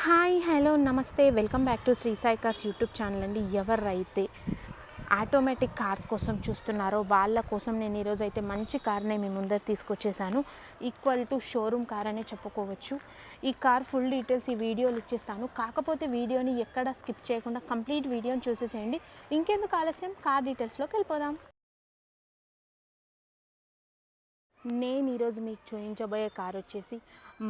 Hi hello నమస్తే welcome back to Sri Sai cars YouTube channel అండి. ఎవరైతే ఆటోమేటిక్ కార్స్ కోసం చూస్తున్నారో వాళ్ళ కోసం నేను ఈరోజు అయితే మంచి కార్ని మీ ముందర తీసుకొచ్చేసాను. ఈక్వల్ టు షోరూమ్ కార్ అనే చెప్పుకోవచ్చు. ఈ కార్ ఫుల్ డీటెయిల్స్ ఈ వీడియోలో ఇచ్చేస్తాను. కాకపోతే వీడియోని ఎక్కడ స్కిప్ చేయకుండా కంప్లీట్ వీడియోని చూసేసేయండి. ఇంకెందుకు ఆలస్యం, కార్ డీటెయిల్స్లోకి వెళ్ళిపోదాం. నేను ఈరోజు మీకు చూపించబోయే కార్ వచ్చేసి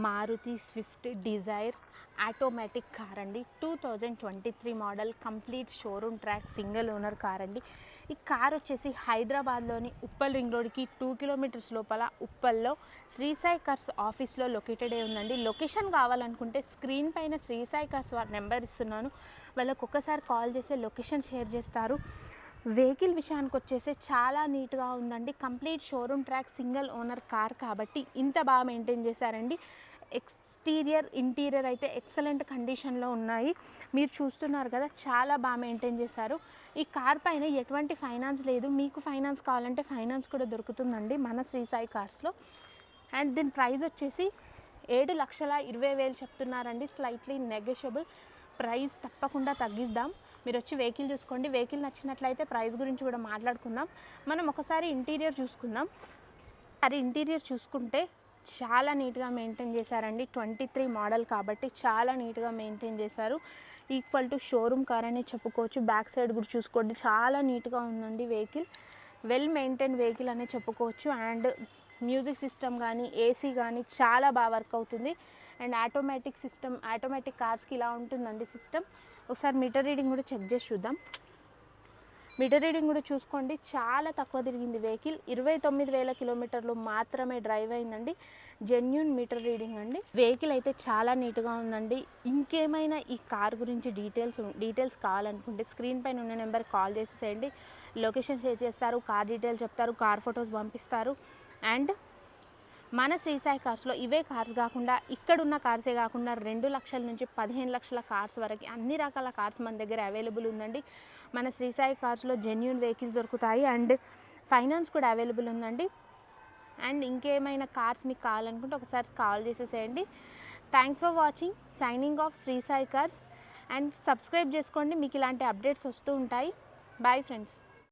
Maruti Swift Dzire automatic car అండి. 2023 model, complete showroom track, single owner car అండి. ఈ కార్ వచ్చేసి హైదరాబాద్లోని ఉప్పల్ రింగ్ రోడ్కి 2 కిలోమీటర్స్ లోపల ఉప్పల్లో శ్రీ సాయి కార్స్ ఆఫీస్లో లొకేటెడ్ అయి ఉందండి. లొకేషన్ కావాలనుకుంటే స్క్రీన్ పైన శ్రీ సాయి కార్స్ వారి నెంబర్ ఇస్తున్నాను, వాళ్ళకు ఒక్కసారి కాల్ చేస్తే లొకేషన్ షేర్ చేస్తారు. వెహికల్ విషయానికి వచ్చేసి చాలా నీట్గా ఉందండి. Complete showroom track, single owner car కాబట్టి ఇంత బాగా మెయింటైన్ చేశారండి. ఎక్స్టీరియర్ ఇంటీరియర్ అయితే ఎక్సలెంట్ కండిషన్లో ఉన్నాయి. మీరు చూస్తున్నారు కదా, చాలా బాగా మెయింటైన్ చేశారు. ఈ కార్ పైన ఎటువంటి ఫైనాన్స్ లేదు. మీకు ఫైనాన్స్ కావాలంటే ఫైనాన్స్ కూడా దొరుకుతుందండి మన శ్రీ సాయి కార్స్లో. అండ్ దీని ప్రైస్ వచ్చేసి 7,20,000 చెప్తున్నారండి. స్లైట్లీ నెగోషియబుల్, ప్రైస్ తప్పకుండా తగ్గిద్దాం. మీరు వచ్చి వెహికల్ చూసుకోండి. వెహికల్ నచ్చినట్లయితే ప్రైస్ గురించి కూడా మాట్లాడుకుందాం. మనం ఒకసారి ఇంటీరియర్ చూసుకుందాం. అది ఇంటీరియర్ చూసుకుంటే చాలా నీట్గా మెయింటైన్ చేశారండి. 23 మోడల్ కాబట్టి చాలా నీట్గా మెయింటైన్ చేశారు. ఈక్వల్ టు షోరూమ్ కార్ అని చెప్పుకోవచ్చు. బ్యాక్ సైడ్ కూడా చూసుకోండి, చాలా నీట్గా ఉందండి వెహికల్. వెల్ మెయింటైన్ వెహికల్ అనే చెప్పుకోవచ్చు. అండ్ మ్యూజిక్ సిస్టమ్ కానీ, ఏసీ కానీ చాలా బాగా వర్క్ అవుతుంది. అండ్ ఆటోమేటిక్ సిస్టమ్, ఆటోమేటిక్ కార్స్కి ఇలా ఉంటుందండి సిస్టమ్. ఒకసారి మీటర్ రీడింగ్ కూడా చెక్ చేసి చూద్దాం. మీటర్ రీడింగ్ కూడా చూసుకోండి, చాలా తక్కువ తిరిగింది వెహికల్. 29,000 కిలోమీటర్లు మాత్రమే డ్రైవ్ అయిందండి. జెన్యూన్ మీటర్ రీడింగ్ అండి. వెహికల్ అయితే చాలా నీట్గా ఉందండి. ఇంకేమైనా ఈ కార్ గురించి డీటెయిల్స్ కావాలనుకుంటే స్క్రీన్ పైన ఉన్న నెంబర్ కాల్ చేసేసేయండి. లొకేషన్ షేర్ చేస్తారు, కార్ డీటెయిల్స్ చెప్తారు, కార్ ఫొటోస్ పంపిస్తారు. అండ్ మన శ్రీ సాయి కార్స్లో ఇవే కార్స్ కాకుండా ఇక్కడున్న కార్సే కాకుండా 2 లక్షల నుంచి 15 లక్షల కార్స్ వరకు అన్ని రకాల కార్స్ మన దగ్గర అవైలబుల్ ఉందండి. మన శ్రీ సాయి కార్స్లో జెన్యూన్ వెహికల్స్ దొరుకుతాయి. అండ్ ఫైనాన్స్ కూడా అవైలబుల్ ఉందండి. అండ్ ఇంకేమైనా కార్స్ మీకు కావాలనుకుంటే ఒకసారి కాల్ చేసేసేయండి. Thanks for watching. Signing off Sri Sai cars. And subscribe చేసుకోండి, మీకు ఇలాంటి అప్డేట్స్ వస్తూ ఉంటాయి. Bye friends.